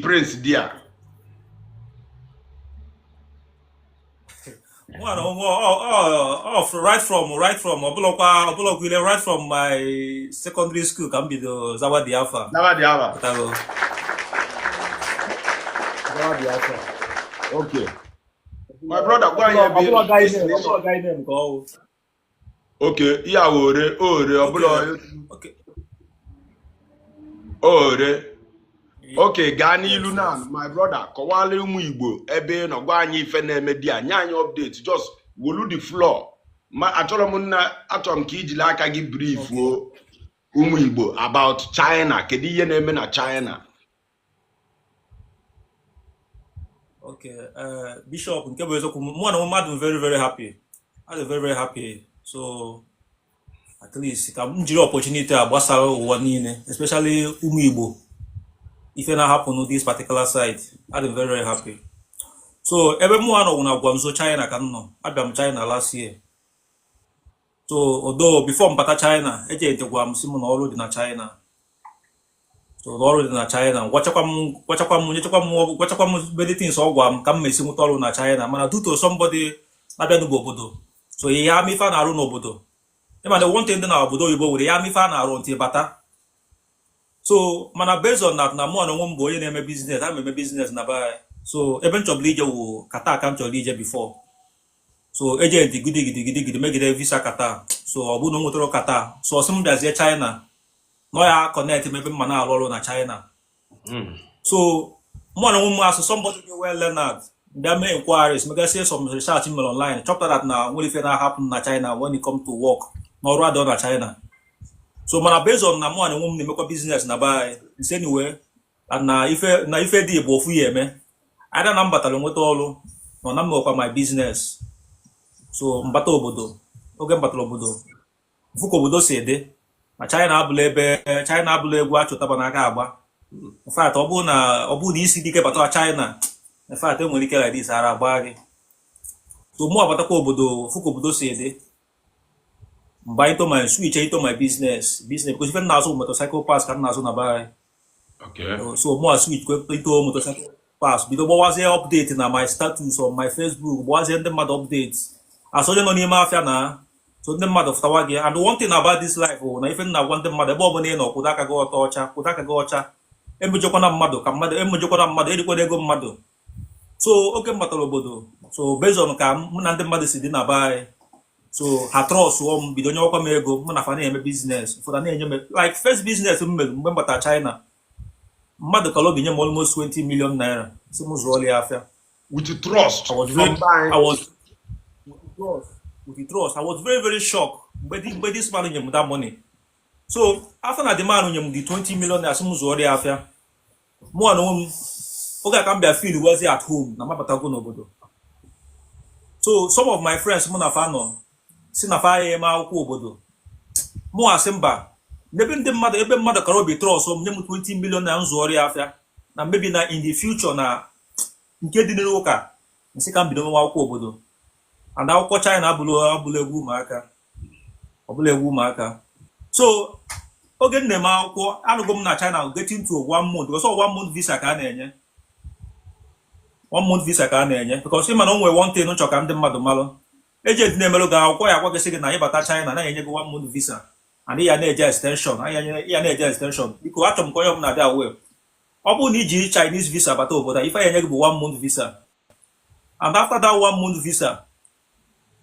prince there. Right from my secondary school can be the Zawadi Alpha. Okay. My brother, go ahead. Okay, yeah, okay, Gani Lunan, my brother, Kowale Umuigbo, Ebe, no Gwani Fenemedia, Nyan update, just wolu the floor. My Atolamuna Atom Kid like I give brief Umuigbo about China, Kediye name na China. Okay, Bishop, I'm very, very happy. I'm very, very happy. So, at least, I'm the opportunity to especially Umuigbo. If it happen on this particular site, I'm very, very happy. So, every one when I go to China, I've been China last year. So, although before I'm China, I just go to Simon already in China. So, already in China, watch many things all go. Come, me see all in China. Man, I do to somebody. I don't know Bodo. So, he have me fan around Bodo. The one thing now Bodo you go with the army fan around Tibata. So, man, based on that, na more than one boy in my business. I'm a business na buy. So, eventually, you Qatar come to Legia before. So, agent gidi make it visa Qatar. So, abu no motor Qatar. So, some that's China. No, I connect maybe man alone na China. So, more than one so somebody well learned. There may inquiries. Make say some research email online. Chop that now. What if it happen na China when it come to work? No rather na China. So man, based on na mo and woman make a business na buy anyway, and na if dey bo fu ye me, I don't number talo moto olu, no na me my business. So mbato obodo, oge mbato obodo. Fuko obodo si ede, na China abule egwu achọta ba n'aka agba. In fact, obu na isi dike bato China. In fact, e nwere ike like this ara agba gị. So mo abatakwa obodo, fuko obodo si ede. Buy into my switch into my business because even now so motorcycle pass can now na buy. Okay. So more switch into motorcycle pass. Because what was the update na my status on my Facebook? What was the mad updates? I saw them on the mafia na. So the mad of Tawagi. And one thing about this life, na even na one them mad ebo money no kudaka go ocha. Emujoko na mado kamado emujoko na mado ediko ego mado. So okay matalobodo. So based on kam na them mad si di na buy. So her trust bido nyo kwa ego na fa na business for na enyo like first business mgbe mbata China mmadụ ka lobi nyem almost 20 million naira so mo zo oli afia with trust. I was very very shocked mgbe this man nyem that money. So after na the man nyem the 20 million naira so mo zo oli afia mo anu oga ka mbia feel was at home na mabata go n'obodo. So some of my friends mo na fa no si na fa ma akwụkwọ obodo mụ asị mba n'ebe ndị mmadụ ebe mmadụ kara obi trọst m nye m 20 million na nzụọrị afịa na maybe na in the future na nke dị n'ụka nsị ka m bido nwa akwụkwọ obodo and akwụkwọ China abụla egwu ụmụaka. So oge nne m akwụkwọ anụgo m na China getting to 1 month because 1 month visa ka a na-enye 1 month visa ka a na-enye because ịma na o nwere one thing nchọ ka ndị mmadụ malụ agent na-emelụ ga akwụkwọ ya agwagasị gị na ịbata China na-enye gị 1 month visa and ya na-eje extension biko achọ m ka onye ọbụla dị aware ọ bụrụ na iji Chinese visa bata obodo ife ya enye gị bụ 1 month visa and after that 1 month visa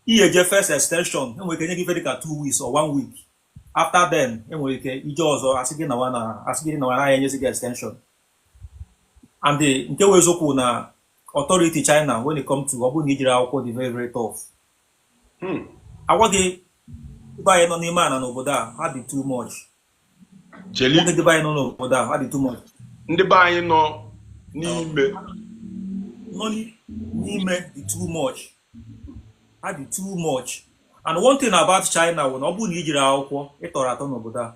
ihe eje first extension enwere ike enye gị ife dịka 2 weeks or 1 week after then enwere ike ije ọzọ asị gị na wana ya enyezi gị extension and nke wee eziokwu na authority China when it come to ọ bụrụ na ijiri akwụkwọ dị very very tough. Agwa gị ebe anyị nọ n'ime ana n'obodo a ha dị too much. Ndị be anyị nọ n'obodo a ha dị too much. Ndị be anyị nọ n'ime dị too much. Ha dị too much. And one thing about China bụ na ọ bụrụ na ijiri akwụkwọ ịtọrọ atọ n'obodo a.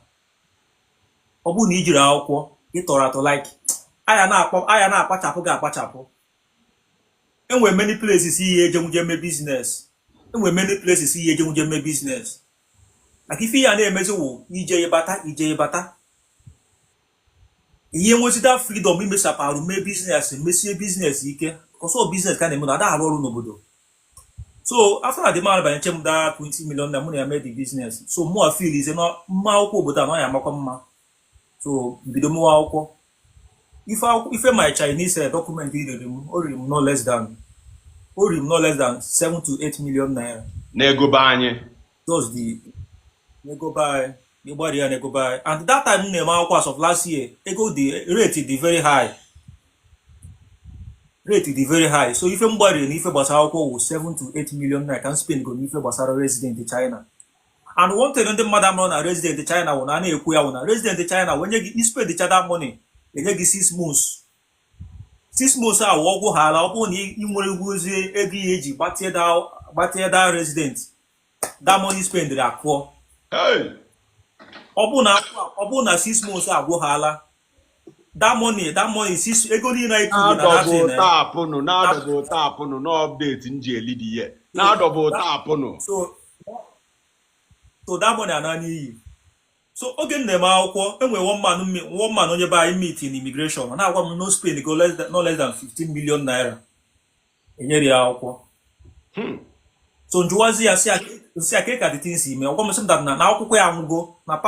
Ọ bụrụ na ijiri akwụkwọ ịtọrọ atọ like anya na-akpachapụ gị akpachapụ. Enwere many places ihe ejenwuje mee business. Enwere many places ihe ejenwuje mee business. Like if ya na-emezi wụ ije bata ihe nwechita freedom imesapụ mee business mesie business ike kọsọ business ka na-eme na ada arụ ọrụ n'obodo. So after the man by chem da 20 million na money I made the business. So more feel is no mma akwụkwọ obodo na ya makwa mma. So bido mwa akwụkwọ. If my Chinese document read no less than 7 to 8 million naira. Nego ba anyị. Those the nego buy nego buy. And that time na akwụkwọ as of last year, ego the rate is very high. Rate is very high. So if somebody in gbasara akwụkwọ with 7 to 8 million naira can spend go n'ife gbasara resident in China. And one thing ndị mmadụ amụrụ na resident in China wụ na na-ekwu ya wụ na resident in China when you spend that money, enye gị 6 months. 6 months a ọgwụ ha ala ọ bụrụ na ị nwere ugwuzie ego ihe eji gbatie da resident. That money spend dị akwụọ. Ọ bụ na 6 months agwụ ha ala. That money ego niile ikwu na double tapụnụ na update nji elidi ye na double tapụnụ. So that money ana n'iyi. So oge na-eme akwụkwọ enwe one man onye be anyị meet in immigration na agwa m no spend go no less than 15 million naira enyere ya akwụkwọ. So njuwazi ya si akeka the things ime ọgwa m sị that na akwụkwọ ya nwugo na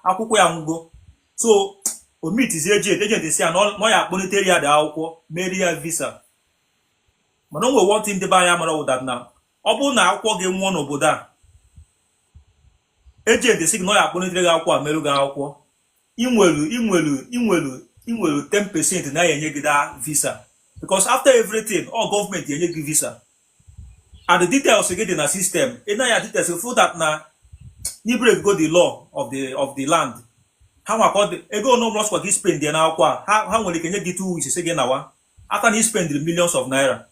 akwụkwọ ya nwugo. So o meet is agent si ya no ya akpọlitere ya dị akwụkwọ mere ya visa. Mana onwe one thing ndị be anyị amara wụ that na ọ bụrụ na akwụkwọ gị nwụọ n'obodo a agent si no ya akpọlitere gị akwụkwọ merụ gị akwụkwọ inwelu 10% na enye gị da visa because after everything all government enye gị visa and the details gị dị na system ina ya details for that na you break go the law of the land. Ha nwakọ ego no plus kwa gị spend ya na akwụkwọ ha nwere ike nye gị 2 weeks gị nawa after you spend millions of naira.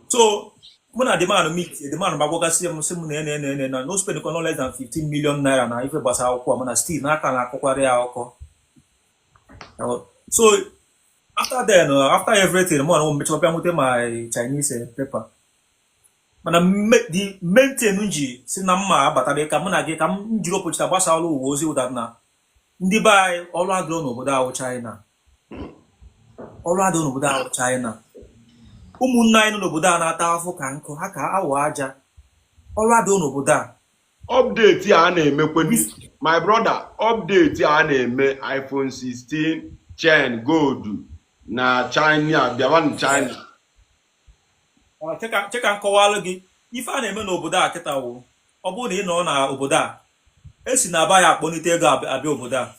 So when the man bagwagasị m sị m na no spend no less than 15 million naira na ife gbasara akwụkwọ mana still n'aka na akwụkwọ ya akwụkwọ. So after everything man will mecha bịa nwete my Chinese paper. Mana the maintain nji si na mma abatara ka m na gị ka m jiri opụchita gbasara ọrụ uwe ozi ụda na ndị be anyị ọrụ adịrọ n'obodo ahụ China. Ọrụ adịrọ n'obodo ahụ China. Ụmụnne anyị nọ n'obodo a na-ata afọ ka nkụ ha ka awọ aja. Ọrụ adịrọ n'obodo a. Update a na-emekwe my brother, update a na-eme iPhone 16 chain gold na China bịawa na China. Cheka nkọwalụ gị ife a na-eme n'obodo a kịta wụ ọ bụrụ na ị nọ na obodo a esi na aba ya akpọlite ego abịa obodo a.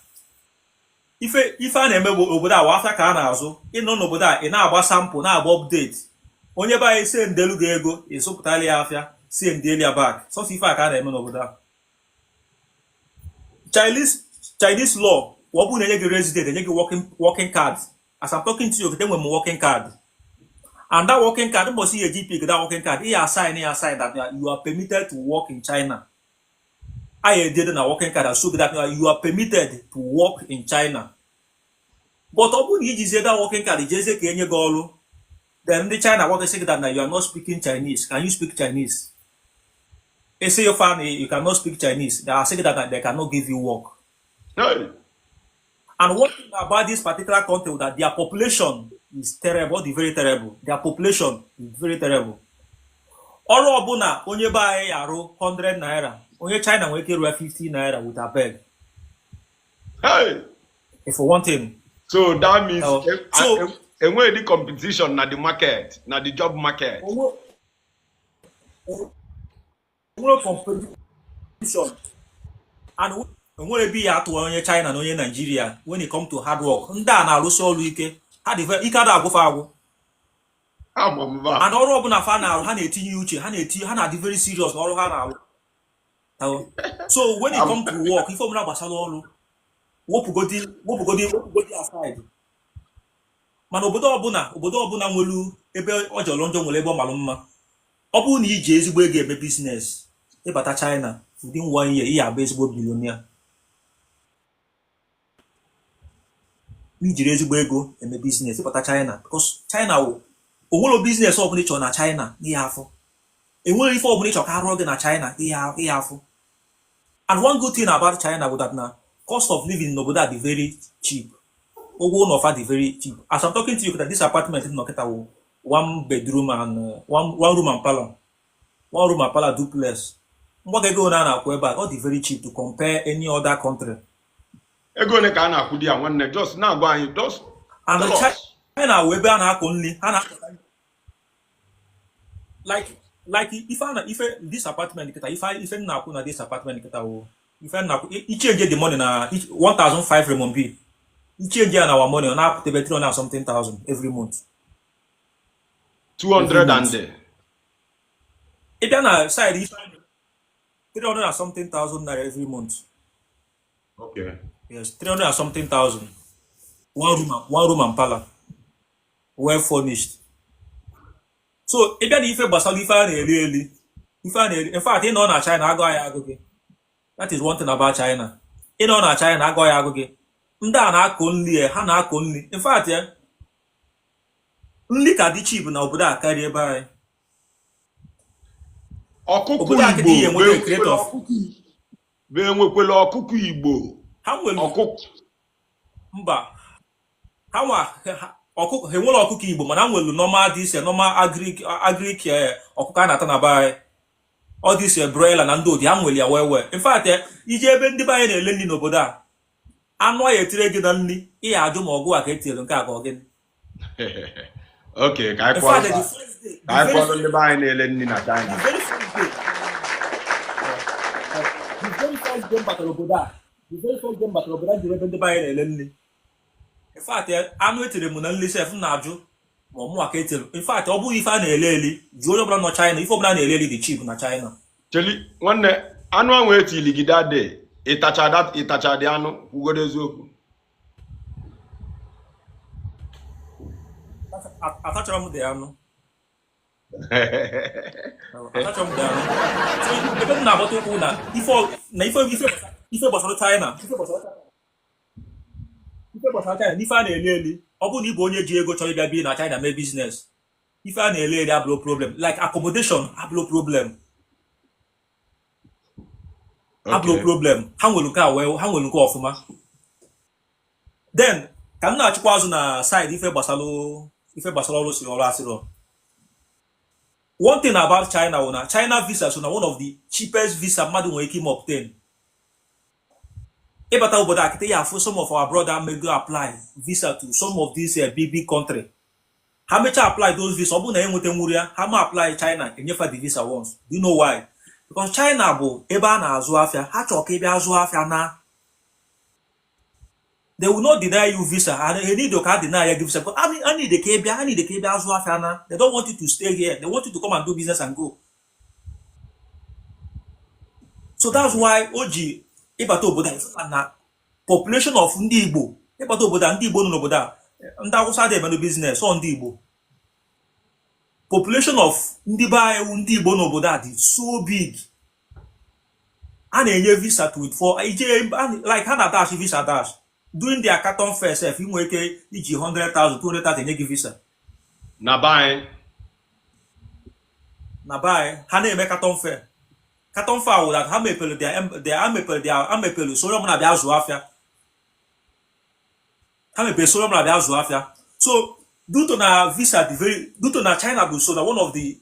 Ife a na-eme obodo a afịa ka a na-azụ ịnọ n'obodo a ị na-agba sampụ na-agba update onye be anyị sie ndelu gị ego ịzụpụtala ya afịa sie ndeli ya back sọsọ ife a ka a na-eme n'obodo a. Chinese law ọ bụrụ na enye gị resident enye gị working card as I'm talking to you kete nwere m working card and that working card must see a GP that working card he assign that you are permitted to work in China. I did a working card so that you are permitted to work in China. But open you say that working card just say Kenya go then the China want to say that you are not speaking Chinese. Can you speak Chinese? They say your family you cannot speak Chinese. They are saying that they cannot give you work. No. And one thing about this particular country that their population is terrible, very terrible. Their population is very terrible. Ọrụ ọbụna onye be anyị arụ 100 naira, onye China nwere ike rụọ 50 naira with a bag. Hey. For one thing. So that means enwere the competition na the market, na the job market. Enwere competition. And enwere bi ya atụ onye China na onye Nigeria when it come to hard work. Ndị a na-arụsi ọrụ ike. Ha dị ike ada agwụfa agwụ. And ọrụ ọbụla fa na-arụ ha na-etinye uche ha na-adị very serious na ọrụ ha na-arụ. So when it come to work ife ọbụla gbasara ọrụ wopụgodi aside. Mana obodo ọbụla nwere ebe ọ jọrọ njọ nwere ebe ọ malụ mma. Ọ bụrụ na iji ezigbo ego eme business ịbata China within 1 year ị abụ ezigbo billionaire. Ijiri ezigbo ego eme business ịbata China because China onwere business ọbụla ịchọ na China ihe afọ. Enwere ife ọbụla ịchọ ka arụọ gị na China ihe afọ. And one good thing about China was that na cost of living n'obodo a dị very cheap. Ụgwọ ụlọ fa dị very cheap. As I'm talking to you, this apartment in Noketa will 1 bedroom and one room and parlor. 1 room and parlor duplex. What they go now ebe a, all the very cheap to compare any other country. Ego ne ka a na-akwụ di ya nwanne, just na-agwa anyị, just And tell us. China will be an only like if this apartment if na na this apartment if na change the money na 1,500 RMB. You change our money on up to 300 something thousand every month. 200 and there. If you're na side 300 and something thousand naira every month. Okay. Yes, 300 and something thousand. One room and parlor. Well furnished. So if you're if basal if in fact in on China ago. That is one thing about China. In on China ago. Ndị a na-akọ nri ha na-akọ nri. In fact nri ka dị cheap na obodo a karịa ebe anyị. Ọkụkọ Igbo enwekwela ọkụkọ Igbo. Ha nwere ọkụkọ. Mba. Ha nwa ọkụkọ ha nwere ọkụkọ Igbo mana ha nwere normal this normal agric ọkụkọ a na-ata na be anyị. All this broiler na ndị odi ha nwere ya wee. In fact ije ebe ndị be anyị na-ele nri n'obodo a anụ a etire gị na nri ị ya ajụ ma ọgụ a ka etinyere nke a ka ọ gịnị. Okay, ka anyị kwọrọ ndị be anyị na-ele nri na China. The very first game batara obodo a jiri ebe ndị be anyị na-ele nri. In fact anụ etere m na nri sef na-ajụ ma ọmụwa ka etere. In fact ọ bụghị ife a na-ele eli jụọ onye ọbụla nọ China ife ọbụla na-ele eli dị cheap na China. Cheli nwanne anụ ahụ etili gị dade ịtacha dị anụ kwugodo eziokwu. Atachara m dị anụ. Atachara m dị anụ. So ebe m na-agbata ụkwụ na ife gbasara China. Ife gbasara China n'ife a na-ele eli ọ bụrụ na ị bụ onye ji ego chọrọ ịbịa bi na China mee business. Ife a na-ele eli abụrụ problem. Like accommodation abụrụ problem. Abụrụ problem. Ha nwere nke a wee ha nwere nke ọfụma. Then ka m na-achịkwa azụ na side ife gbasara ọrụ si ọrụ asịrọ. One thing about China wụ na China visa so na one of the cheapest visa mmadụ nwere ike ime obtain. Ịbata obodo a kịta ya afụ some of our brother may go apply visa to some of these big country. Ha mecha apply those visa ọ bụrụ na enweta nwuru ya ha ma apply China enyefa the visa once. Do you know why? Because China bụ ebe a na-azụ afịa ha chọrọ ka ebe azụ afịa na they will not deny you visa and they need to deny you visa because I need the azụ afịa na they don't want you to stay here, they want you to come and do business and go. So that's why oji ịbata obodo na population of ndị Igbo ịbata obodo ndị Igbo nọ n'obodo a ndị Awụsa dị eme business ọ ndị Igbo. Population of ndị be anyị ndị Igbo n'obodo a dị so big. A na-enye visa to it for like ha na dash visa dash during their carton fair sef inwe ike iji 100,000 200,000 enye gị visa na be anyị ha na-eme carton fair wụ that ha mepere amepere so onye ọbụla bịa zụọ afịa. Ha mepere so onye ọbụla bịa zụọ afịa. So due to na China bụ so na one of the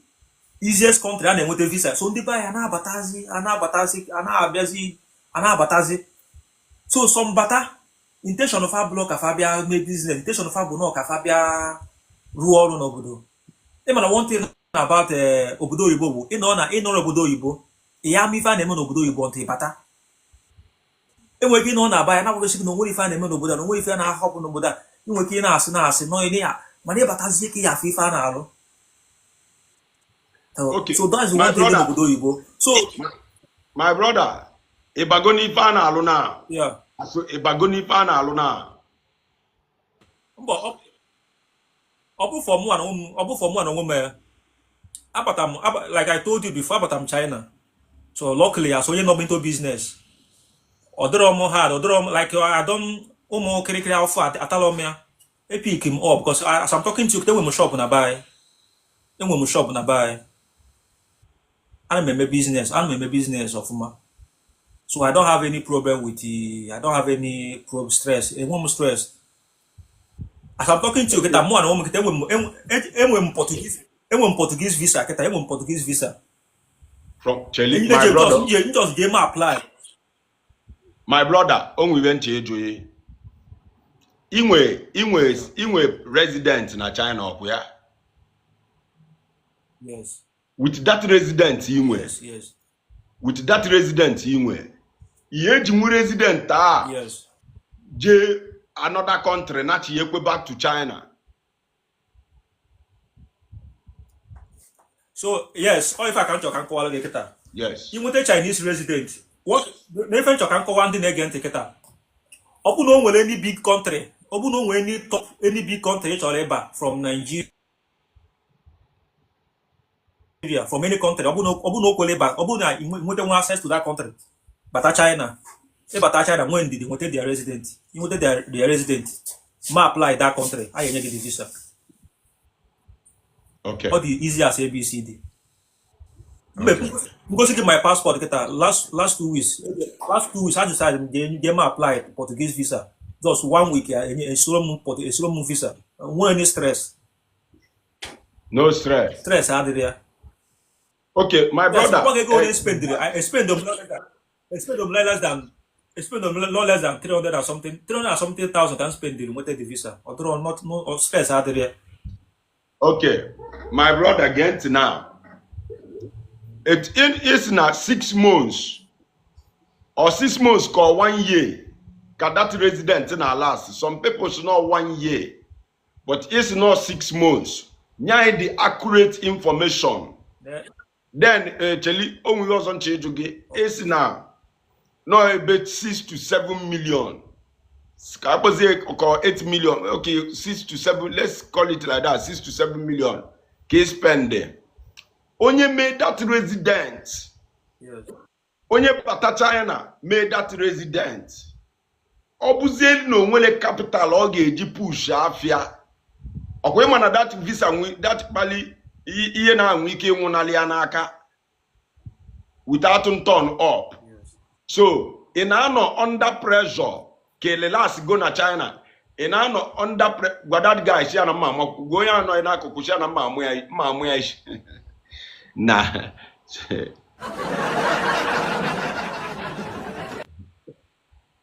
easiest country a na-enweta visa so ndị be anyị na-abatazi so some bata intention of our block ka bịa mee business intention of bụ na ka bịa rụọ ọrụ n'obodo. Ịmana one thing about obodo oyibo bụ ịnọ obodo oyibo ya ama ife a na-eme n'obodo oyibo ntị bata enwere ike ịnọ na-aba ya na-agwagosi gị na onwere ife a na-eme n'obodo a na onwere ife a na-ahọpụ n'obodo a inwere ike ị na-asị n'onye ya mana ịbatazie ka ya afọ ife a na-alụ. So that's one thing n'obodo oyibo. So my brother ịbago n'ife a na-alụ na ịbago n'ife a na-alụ na mba ọ bụ for mụ na onwe m abata m like I told you before abata m China so luckily as onye nọ into business ọdịrọ m hard ọdịrọ m like I don ụmụ kirikiri afọ atalọ m ya epic m up because as I'm talking to you enwe m shop na buy ana m eme business ọfụma So I don't have any problem with the. I don't have any stress. A woman stress. As I'm talking to you, get a more and woman get Portuguese visa. Get a Portuguese visa. From Chile, my brother. You just game apply. My brother, only went to Ejoye. Inwe resident na China up here. Yes. With that resident inwe. Yes. With that resident inwe. Yejimu resident yes. Je another country not yekwe back to China. So yes, or if I can call it. Yes. You want a Chinese resident. What the French can call one thing again take it. Open no will any big country. Open no any big country or from Nigeria. From any country, open no back. Open no access to that country. But China. But China when did they wanted their resident? You wanted their resident. Ma apply that country. I get the visa. Okay. All the easy as ABCD. Okay. Because get my passport get last 2 weeks. Last 2 weeks I decided they apply Portuguese visa. Just 1 week a slow visa. No any stress. No stress. Stress had there. Okay, my brother. I spend them no less than 300 or something. 300 or something thousand can spend the the visa. Or no stress had there. Okay, my brother get now. It is now 6 months or 6 months call 1 year. Cause that resident in our last. Some people should know 1 year, but it's not 6 months. Nyai the accurate information. Yeah. Then Cheli only was on change again. It's now no about 6 to 7 million. Scarpose call 8 million. Okay, 6 to 7. Let's call it like that. 6 to 7 million. Case spending. Onye made that resident. Yes. Onye pata China made that resident. Obuzel no nwele capital o ga-eji push afia. Okwe mana that visa that pali iye na anwu ike nwunali ya n'aka without turn up. Yes. So in ano under pressure ke last go na China. In ano under pressure that guy shi na mama go ya no na akuku shi na mama ya na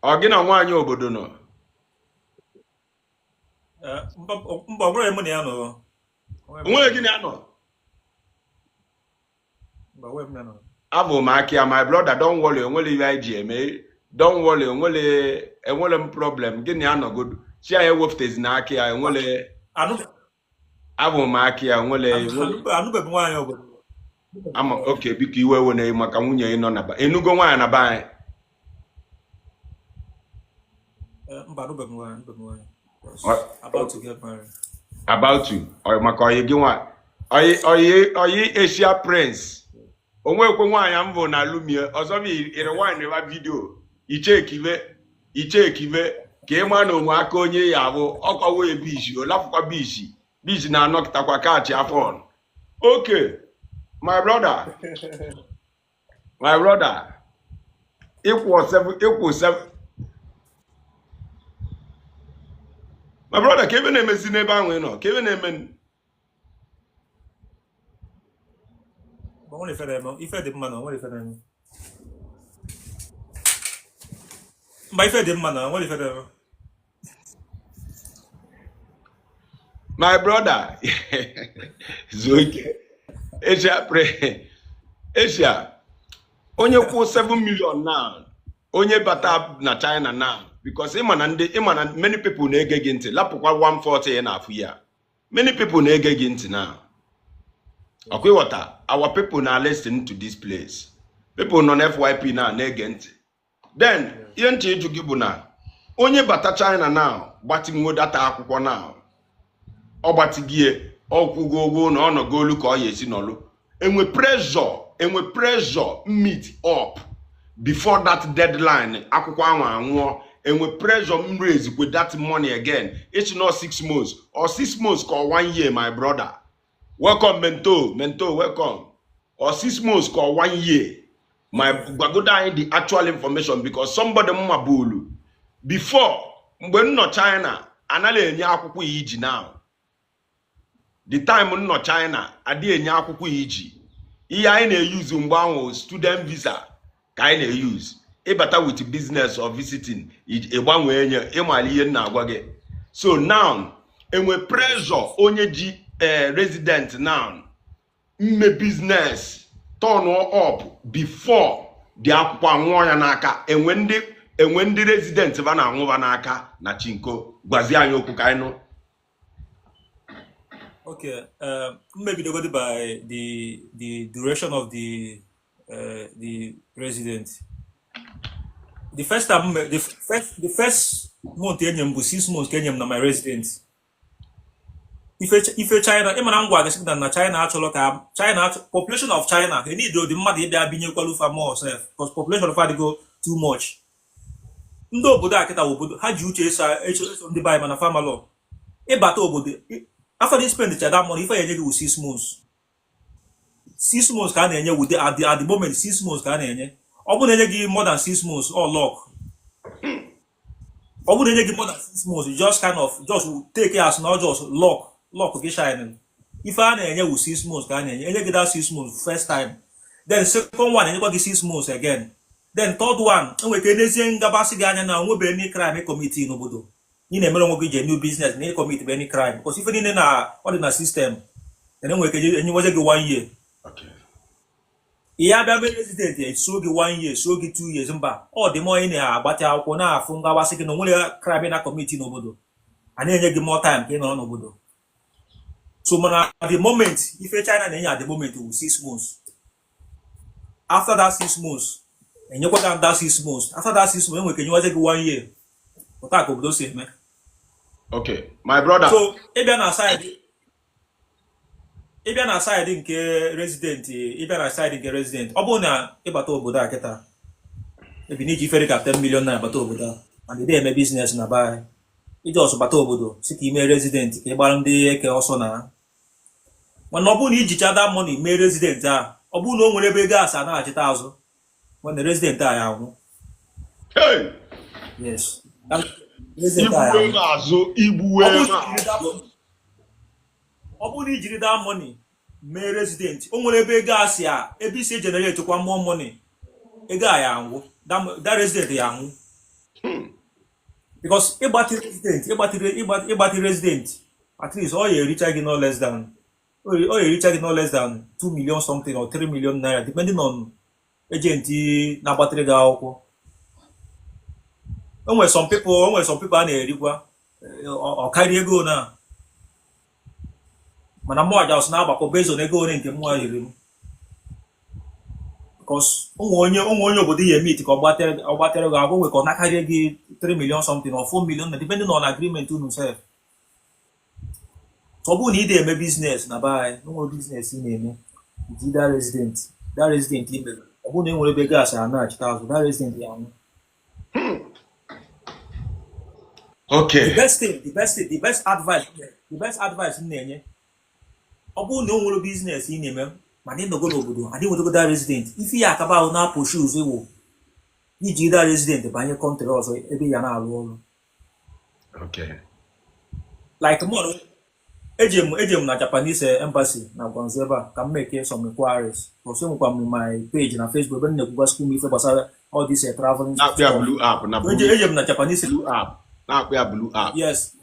Ogina nwanyi obodo no. Mba bro emu ya no. Onwe gini ano. Mba we emu no. Avo makia my brother don't worry onwele IGM. Don't worry onwele problem gini ano good. Shi aye woftes na akia onwele Anu avo makia onwele anu be nwanyi obodo. Ama okay biko iwe wona maka nwunye ino na ba. Enugo nwanyi na ba. About to get married. About you. Or maka oyi gi nwa. Oyi Asia Prince. Onwe kwe nwaanyị amvo na lumie. Ozo bi rewind ba video. Iche ke ma na onwe aka onye ya bụ ọkwa we bishi olafukwa bishi na anọkitakwa kachi afọ. Okay. My brother. Equal 7. My brother, Kevin Emes in a no. Kevin Emen. Only for them, if I did man, only for them. My fair man, only for them. My brother. Zoike. Asia. Onye kwụ 7 million now. Onye bata na China now. Because many people na-ege gị ntị lapụkwa 140 na afọ ya. Many people na-ege gị ntị now. Okay, our people now listen to this place. People non FYP now na-ege ntị. Then ihe ntị eju gị bụ na onye bata China now gbatinwo data akwụkwọ now. Ọ gbatigie ọkwụgo ụgwọ na ọnọgo olu ka ọ ya esi n'ọlụ. Enwe pressure meet up before that deadline akwụkwọ anwụọ. And with pressure raise with that money again. It's not 6 months or 6 months call 1 year, my brother. Welcome, Mento, welcome. Or 6 months call 1 year. my gwagoda the actual information because somebody mabulu before mgbe nọ China anala enye akwụkwọ iji now the time nọ China adị enye akwụkwọ iji ihe anyị na-use mgbe ahụ student visa ka anyị na-use ịbata with business or visiting ịgbanwe enye ịmali ihe na-agwa gị so now enwe pressure onye ji resident now mme business turn up before the akwụkwọ anwụọ ya n'aka enwe ndị resident va na-anwụva n'aka na chinko gwazi anyị okwu ka anyị nụ. Okay, maybe they go by the duration of the resident. The first time, the first month Kenyam was 6 months Kenyam na my resident. If you China, I'm going to say that China actually China population of China they need the money they are being equal for more because population of they go too much. Ndo obodo akita obodo ha ji uche esa ndị buy man na farmer law. Ịbata obodo after they spend that money if I enye with 6 months. 6 months ka na-enye with at the moment 6 months ka na-enye. Ọ bụ na-enye gị more than 6 months or lock. Ọ bụ na-enye gị more than 6 months you just kind of just take it as not just lock gị shining. If I na-enye with 6 months ka na-enye enye gị that 6 months first time. Then second one enyekwa gị 6 months again. Then third one enwe ka enezie ngabasị gị anya na onwebe any crime committee n'obodo. You na-emere onwe gị je new business na commit any crime because if niile na ordinary system then enwe ka enyewaze gị 1 year. Okay. Ihe abịa be resident ya so gị 1 year so gị 2 years mba ọ dị mọ ị na-agbata akwụkwọ na-afụ ngabasị gị na onwere crime na committee n'obodo a na-enye gị more time ka ị nọrọ n'obodo. So mana at the moment ife China na-enye at the moment wu 6 months. After that 6 months enyekwa gị that 6 months after that 6 months enwe ka enyewaze gị 1 year. Ụta ka obodo si eme. Okay, my brother. So ịbịa na side nke resident ọ bụrụ na ịbata obodo a kịta ebi n'iji ifere ka 10 million na abata obodo and ị eme business na bai iji ọsọ bata obodo si ka ime resident ka ị gbara ndị eke ọsọ na mana ọ bụrụ na ijicha that money mee resident a ọ bụrụ na o nwere ebe gas a na-achịta azụ when resident a ya anwụ. Hey! Yes. Ọ bụrụ na ijiri that money mee resident o nwere ebe ego asị a ebe isi generate kwa more money ego a ya anwụ that resident ya anwụ because ịgbati resident at least ọ ya ericha gị no less than 2 million something or 3 million naira depending on agent na-agbatịrị gị akwụkwọ. O nwere some people a na-erikwa ọ karịa ego na mana mụ aja ọsọ na-agbakọ based on ego ole nke mụ riri m because onwe onye obodo ya emit ka ọ gbatịrị gị agwụ nwe ka ọ nakarịa gị 3 million something or 4 million depending on agreement unu sef. So ọ bụrụ na ị na-eme business na bai nwere business ị na-eme ji that resident ime ọ bụrụ na enwere ebe gas a na-achịta azụ that resident ya anwụ. Okay. The best advice m na-enye ọ bụrụ na o nwere business ị na-eme mana ị nọgo n'obodo adị nwetago that resident ife ya akaba ahụ na-apụ shoes ewu iji that resident banye kọntrị ọzọ ebe ya na-arụ ọrụ. Okay. Like more eje m na Japanese embassy na Gwanzo ebe a ka m make some inquiries also nwekwa m my page na Facebook ebe m na-ekwukwa school ife gbasara all this traveling stuff. Blue app na eje m na Japanese blue app. Na blue app. Yes.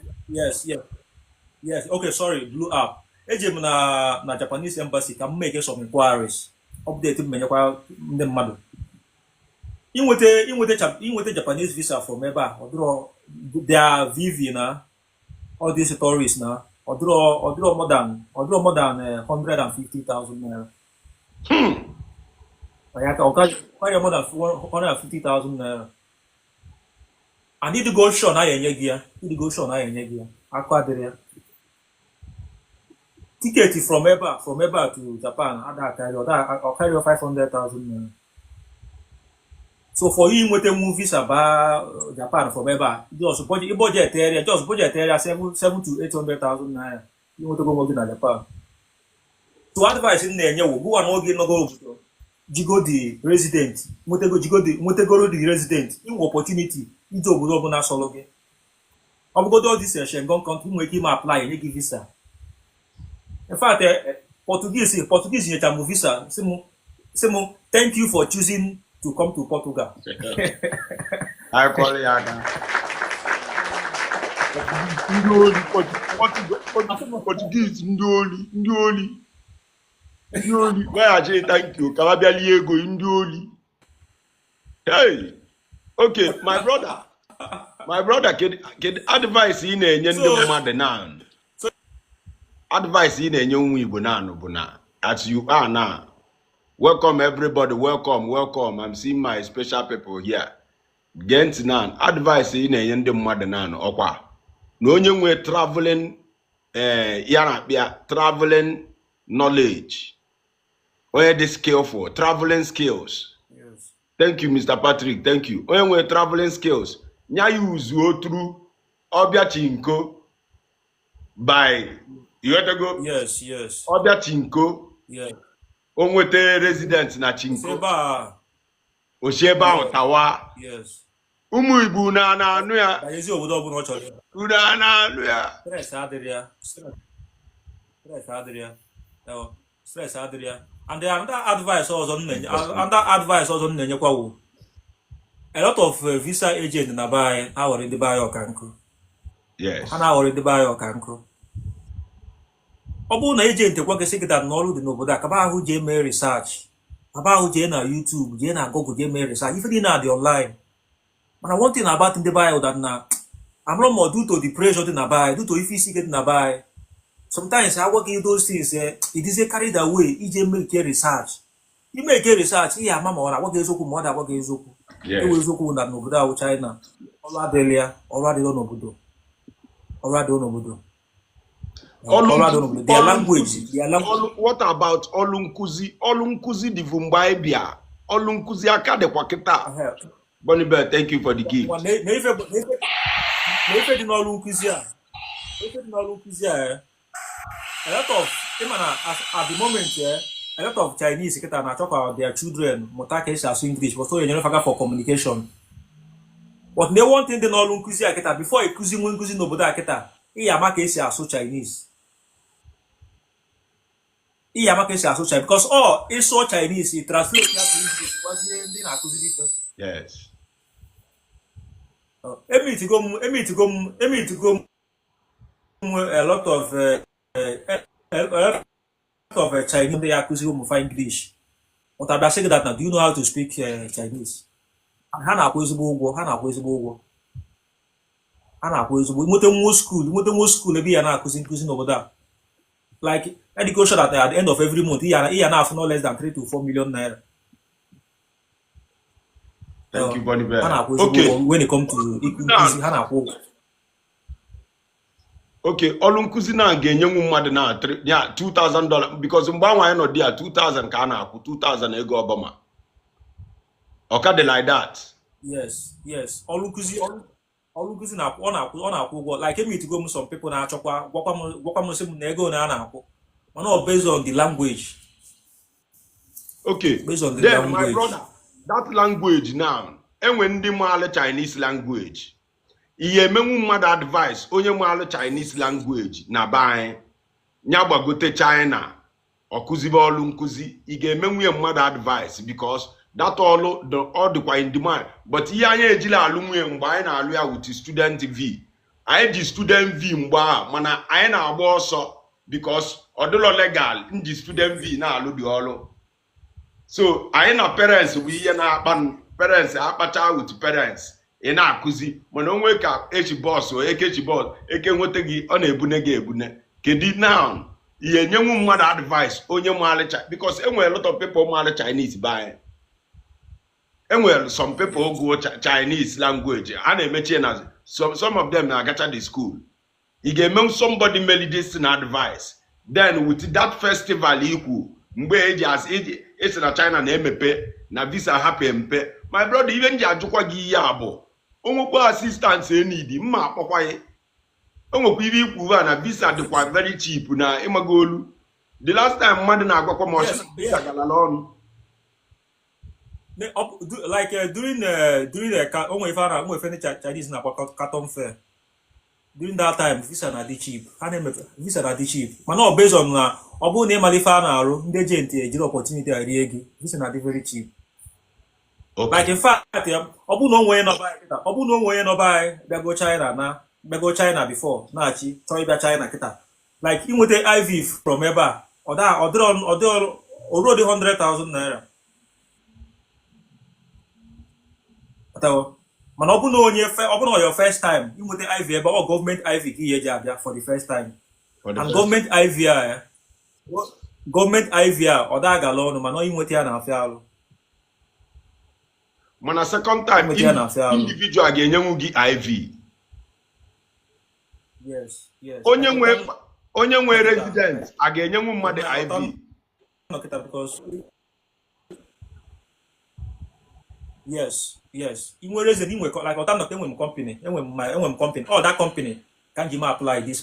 Okay, sorry, blue app. Eje m na Japanese embassy ka m make some inquiries. Update m menyekwa ndị mmadụ. Inwete Japanese visa from ebe a, their VV na all these tourists na ọdụrọ more than 150,000 naira. Ọkarịa more than 150,000 naira. And ịdị go show na ya enye gị ya akụ adịrị ya. Tiketi from ebe a to Japan ada akarị 500,000 naira. So for you inwete mu visa ba Japan from ebe a just budget area 7 to 800,000 naira inwete go gị na Japan. So advice m na-enye wo gụwa n'oge nọgo obodo jigo the resident nwetegoro the resident inwe opportunity ije obodo ọbụla sọrọ gị ọbụgodo all this Schengen country nwere ike ime apply enye gị visa. In fact, Portuguese nyecha m visa sị m thank you for choosing to come to Portugal. I call it Portuguese ndị oli weghachi thank you ka bịa lie ego ndị oli. Hey, okay, my brother, kedu advice ị na-enye ndị mmadụ na advice ị na-enye nwa Igbo naanụ bụ na as you are now, welcome everybody, welcome. I'm seeing my special people here. Gent now, advice ị na-enye ndị mmadụ naanụ ọkwa na onye nwe traveling traveling knowledge, onye dị skillful, traveling skills. Yes. Thank you, Mr. Patrick. Thank you. Onye nwe traveling skills. Nya use through Obia Chinko by you have to go. Yes. Obia Chinko. Yeah. Onwete resident na Chinko. Osheba Otawa. Yes. Umu Igbo na anu ya. Ezi obodo ọbụla ọ chọrọ. Una na anu ya. Stress adịrị ya. And there are advice ọzọ na-enyekwa wo. A lot of visa agent na buy already buy ọkankụ. Yes. Ha na already buy ọkankụ. Ọ bụrụ na agent ekweghị gị na ọrụ dị n'obodo a, kaba ahụ jee mee research. Kaba ahụ jee na YouTube, jee na Google, jee mee research. Ife dị na dị online. Mana one thing about ndị buy that na amụrụ m due to the pressure dị na buy, due to ife isi dị na buy. Sometimes I work in those things. It is carried away. You make research. You make research. Yeah, mama, I work in Zoku, mother work in Zoku. Yes. Zoku that Nobuda China. Already don't know. Their language. What about Olunkuzi? Olunkuzi di Vumbaibia. Olunkuzi akade kwa kita. Bonibel, thank you for the gift. A lot of at the moment, a lot of Chinese na talk about their children mutake as English, but so you never for communication. But they want in the no lunkuzi aketa before ikuzi nkuzi no boda aketa. Iya make esi aso Chinese. Iya make esi aso Chinese because all is so Chinese it translate to English because they na akuzi different. Yes. Emi to go a lot of Chinese they accuse you of English. But I say that now, do you know how to speak Chinese? Ha na-akwụ ezigbo ụgwọ. Mote school ebe ya na-akụzi nkụzi n'obodo a. Like education that at the end of every month, ya na-afụ no less than 3 to 4 million naira. Thank you, Bonibel. Okay. When it comes to nkụzi, ha na-akwụ ụgwọ. Okay, ọrụ nkụzi na ga-enye nwu mmadụ na $2,000 because mgbe anwa anyị nọ dị 2,000 ka a na-akwụ 2,000 ego ọbọma. Ọka dị like that. Yes. Ọrụ nkụzi na-akwụ ọ na-akwụ ụgwọ. Like emitigo m some people na-achọkwa gwakwa m sị m na ego na a na-akwụ. Mana ọ based on the language. Okay. Based on the then language. My brother, that language now, enwe ndị maara Chinese language. Ihe emenwu mmadụ advice onye maara Chinese language na be anyị nya gbagote China ọkụzibe ọlụ nkụzi ị ga-emenwu ya mmadụ advice because that all dịkwa in demand but ihe anyị ejila alụ nwunye mgbe anyị na-alụ ya with student v anyị ji student v mgbe a mana anyị na-agba ọsọ because ọ dịlọ legal nji student v na-alụ dị ọlụ so anyị na parents bụ ihe na-akpa parents akpacha with parents ị na-akụzi mana onwe ka echi bọs o ekechi bọs eke nweta gị ọ na-ebune gị ebune kedu now ihe nyenwu mmadụ advice onye maara because enwere a lot of people maara Chinese by enwere some people go Chinese language a na-emechi na some of them na-agacha the school ị ga-eme somebody medicine advice then with that festival ikwu mgbe eji esi na China na-emepe na visa hapụ empe my brother even ji ajụkwa gị ihe abụ onwekwa assistance enidi mma akpọkwa ya onwekwa ihe ikwu na visa dịkwa very cheap na ịmago olu the last time mmadụ na-agwakwa m visa galala ọnụ during the onwe ife a onwe ife Chinese na-akpọ carton fair. During that time visa na dị cheap, ha na-emepe visa na dị cheap, mana ọ based on na ọ bụrụ na ịmara ife a na-arụ ndị ejenti ejiri opportunity a rie gị, visa na dị very cheap. Like in fact ọ bụrụ na onwe onye nọba anyị kịta, ọ bụrụ na onwe onye nọba anyị bịago China before na-achị chọọ ịbịa China kịta, like inweta IV from ebe a ọdịrọ dị 100,000 naira. Mana ọ bụ na your first time inweta IV ebe ọ gọọmenti IV ka ihe eji abịa for the first time, and gọọmenti IV a ọ da agala ọnụ mana inweta ya na-afịa alụ. Mana second time individual ga-enyenwu gị IV. Yes. Onye nwe resident a ga-enyenwu mmadụ IV. Yes. In where reason like enwe company. Oh, that company can you apply this